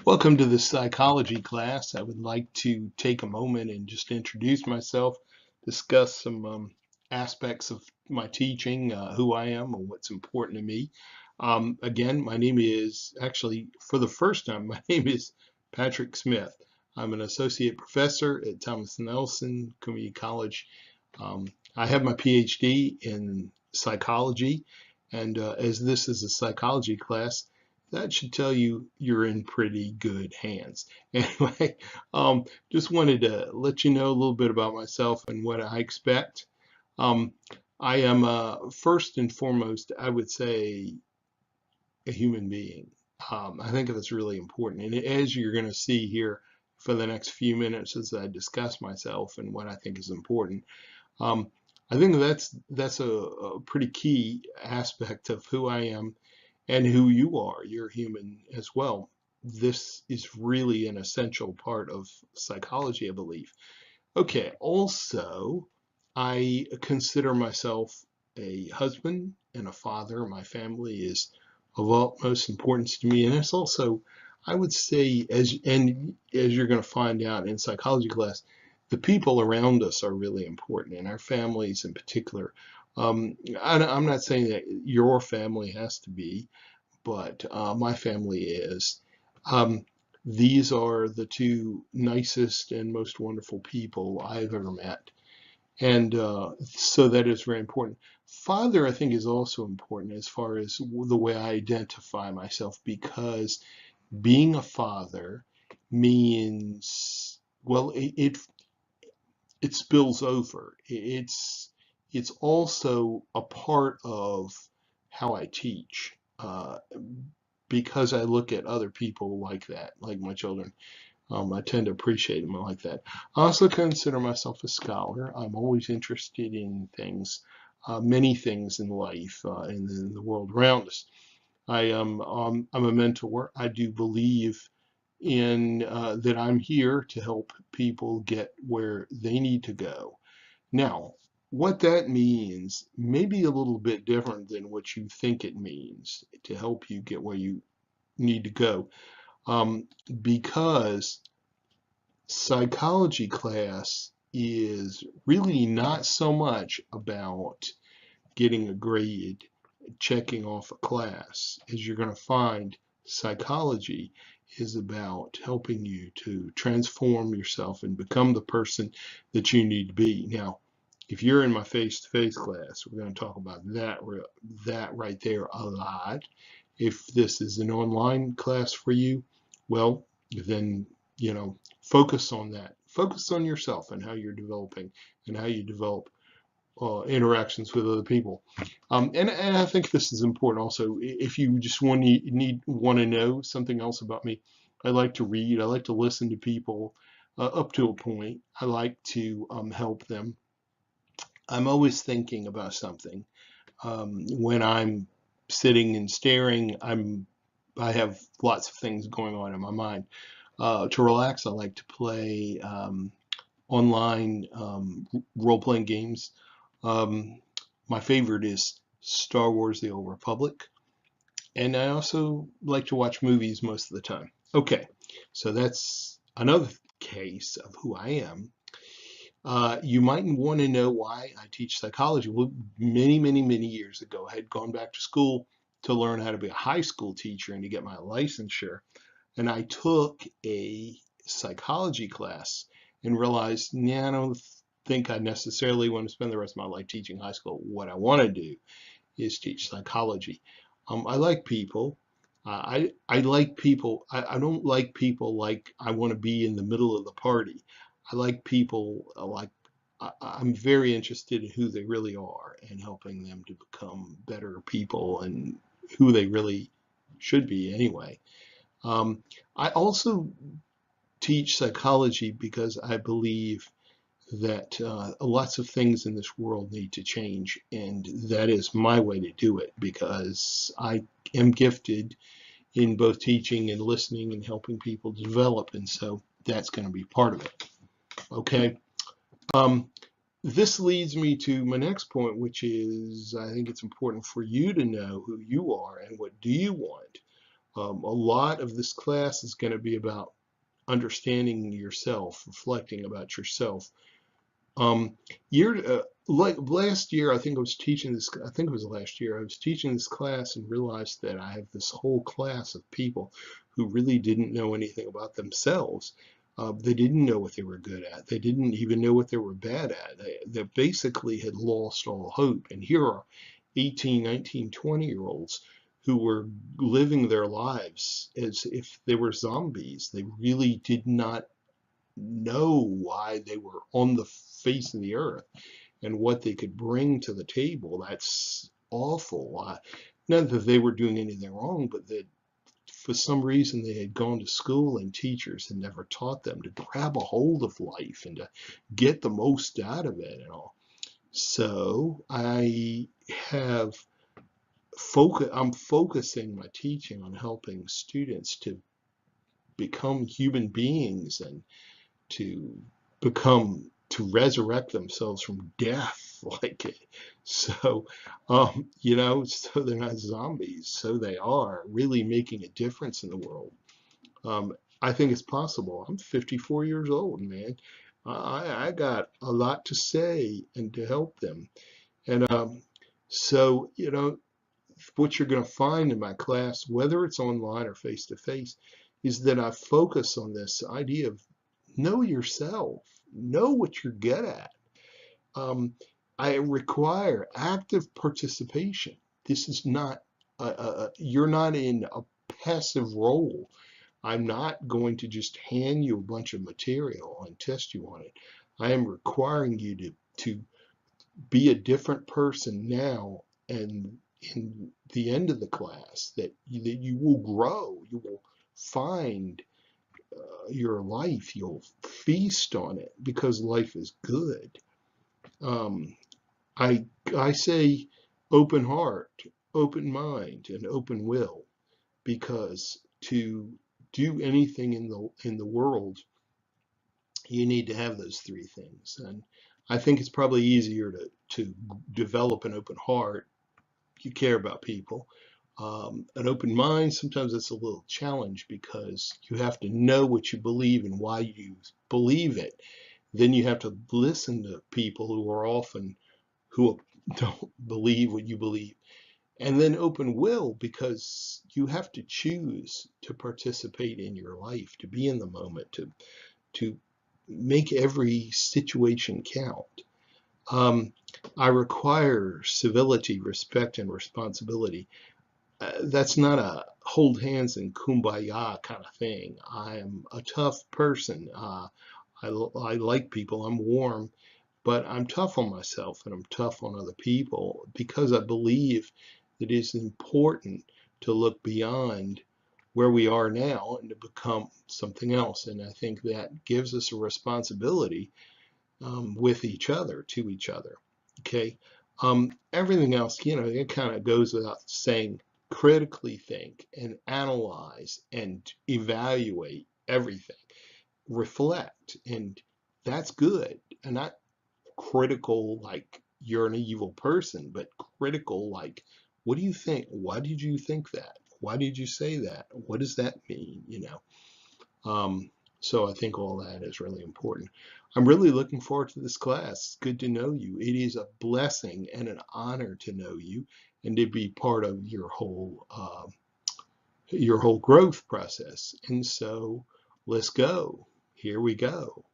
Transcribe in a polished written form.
Welcome to the psychology class. I would like to take a moment and just introduce myself, discuss some aspects of my teaching, who I am, and what's important to me. Again, my name is actually, for the first time, my name is Patrick Smith. I'm an associate professor at Thomas Nelson Community College. I have my PhD in psychology, and as this is a psychology class, that should tell you you're in pretty good hands. Anyway, just wanted to let you know a little bit about myself and what I expect. Um, I am first and foremost, I would say, a human being. I think that's really important. And as you're going to see here for the next few minutes as I discuss myself and what I think is important, um, I think that's a pretty key aspect of who I am and who you are. You're human as well. This is really an essential part of psychology, I believe. Okay, also, I consider myself a husband and a father. My family is of utmost importance to me, and it's also, I would say, as you're going to find out in psychology class, the people around us are really important, and our families in particular. I'm not saying that your family has to be, but my family is. Um, these are the two nicest and most wonderful people I've ever met. And so that is very important. Father, I think, is also important as far as the way I identify myself because being a father means, well, it spills over. It's also a part of how I teach because I look at other people like that, like my children. I tend to appreciate them like that. I also consider myself a scholar. I'm always interested in things, many things in life, and in the world around us. I'm a mentor. I do believe in that I'm here to help people get where they need to go. Now, what that means may be a little bit different than what you think it means to help you get where you need to go. Um, because psychology class is really not so much about getting a grade, checking off a class. As you're going to find, psychology is about helping you to transform yourself and become the person that you need to be. Now, if you're in my face-to-face class, we're going to talk about that right there a lot. If this is an online class for you, well, then focus on that. Focus on yourself and how you're developing and how you develop interactions with other people. And I think this is important also. If you just want to know something else about me, I like to read. I like to listen to people up to a point. I like to help them. I'm always thinking about something. When I'm sitting and staring, I have lots of things going on in my mind. To relax, I like to play online role-playing games. Um, my favorite is Star Wars: The Old Republic, and I also like to watch movies most of the time. Okay, so that's another case of who I am. You might want to know why I teach psychology. Well, many years ago, I had gone back to school to learn how to be a high school teacher and to get my licensure. And I took a psychology class and realized, yeah, I don't think I necessarily want to spend the rest of my life teaching high school. What I want to do is teach psychology. I like people. I like people. I don't like people like I want to be in the middle of the party. I like people like I'm very interested in who they really are and helping them to become better people and who they really should be anyway. Um, I also teach psychology because I believe that lots of things in this world need to change, and that is my way to do it because I am gifted in both teaching and listening and helping people develop, and so that's going to be part of it. Okay. Um, this leads me to my next point, which is I think it's important for you to know who you are and what do you want. A lot of this class is going to be about understanding yourself, reflecting about yourself. Um, like last year, I think I was teaching this, I think it was last year, I was teaching this class and realized that I have this whole class of people who really didn't know anything about themselves. They didn't know what they were good at. They didn't even know what they were bad at. They basically had lost all hope. And here are 18, 19, 20-year-olds who were living their lives as if they were zombies. They really did not know why they were on the face of the earth and what they could bring to the table. That's awful. Not that they were doing anything wrong, but that for some reason they had gone to school and teachers had never taught them to grab a hold of life and to get the most out of it and all. So I'm focusing my teaching on helping students to become human beings and to resurrect themselves from death, like so so they're not zombies, so they are really making a difference in the world. um, I think it's possible. I'm 54 years old, man. I got a lot to say and to help them. And so what you're going to find in my class, whether it's online or face to face, is that I focus on this idea of know yourself, know what you're good at. Um, I require active participation. This is not, you're not in a passive role. I'm not going to just hand you a bunch of material and test you on it. I am requiring you to be a different person now and in the end of the class that you will grow, you will find your life, you'll feast on it because life is good. Um, I say open heart, open mind, and open will because to do anything in the world, you need to have those three things. And I think it's probably easier to develop an open heart. You care about people. An open mind, sometimes it's a little challenge because you have to know what you believe and why you believe it. Then you have to listen to people who don't believe what you believe. And then open will because you have to choose to participate in your life, to be in the moment, to make every situation count. Um, I require civility, respect, and responsibility. That's not a hold hands and kumbaya kind of thing. I am a tough person. I like people. I'm warm, but I'm tough on myself and I'm tough on other people because I believe that it is important to look beyond where we are now and to become something else. And I think that gives us a responsibility with each other, to each other. Okay. Everything else, it kind of goes without saying, critically think and analyze and evaluate everything, reflect, and that's good. And not critical like you're an evil person, but critical like, what do you think? Why did you think that? Why did you say that? What does that mean? Um, so I think all that is really important. I'm really looking forward to this class. It's good to know you. It is a blessing and an honor to know you and to be part of your whole growth process. And so let's go. Here we go.